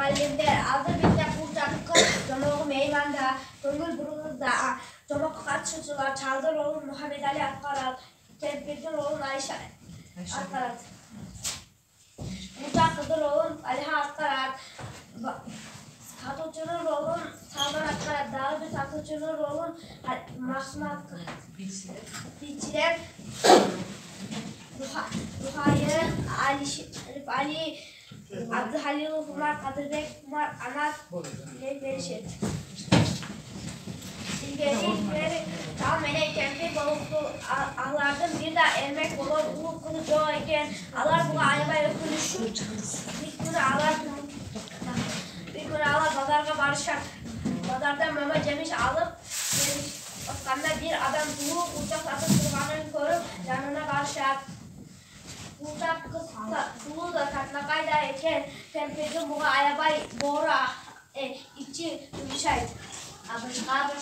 muallimler aldı bizde kurtardık Jomoğlu meymanda Köngül Burulu'da Jomoğlu katçıcılar Çaldar oğlum Muhammed Ali Akkaral Kempir'dir oğlum Ayşe Akkarat Musa Kıdır oğlum Aliha Akkarat Katoçunun oğlum Salman Akkarat Dağıcı Katoçunun oğlum Mahsum Akkarat Bilçiler Ruhayı Ali Abdülhalil Umar Kadırbek Umar Anat Berişet Silgeli tam melek kempi balıklı ağlardım bir de ermek olur ulu kılıç o iken ağlar bu ayabaya konuşur bir gün ağlar pazarga barışar pazarda mama cemiş alıp Oskan'da bir adam dulu uçaklatıp kurbanını korup yanına barışar Uçak kız dulu da katına kayda iken kempirde buğa ayabay boğra içi yumuşaydı Abang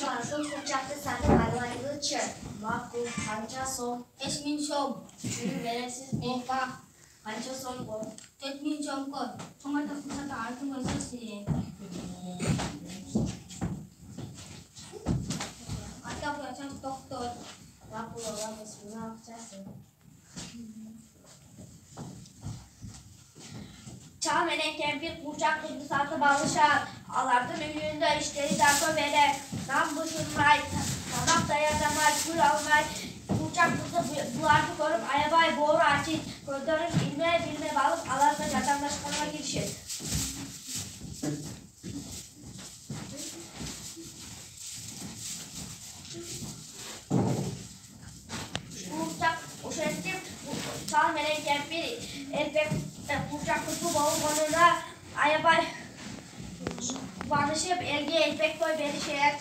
langsung ucapkan satu kalimat lucu. Maku pancasom. Esminsom. Beresis meka. Pancasom ko. Esminsom ko. 정말 다 부사가 알던 거 있었지. 아까 보야 참 doktor. Maku orang bismillah pancasom. Çağmenen kempir kurçak kızı satı balışar. Alardın ünlüğünde işleri darbe vere. Nam boşulmay, tamak dayanamay, kül almay. Kurçak kızı bulardı korup ayabay boğru açın. Koridorun bilme balık alarda vatandaşlarına girişir. Kurçak, uşentim, çağmenen kempir elbek kurçak kızı balık onuna ayabay Vanışıp elge elbek koy beri şehir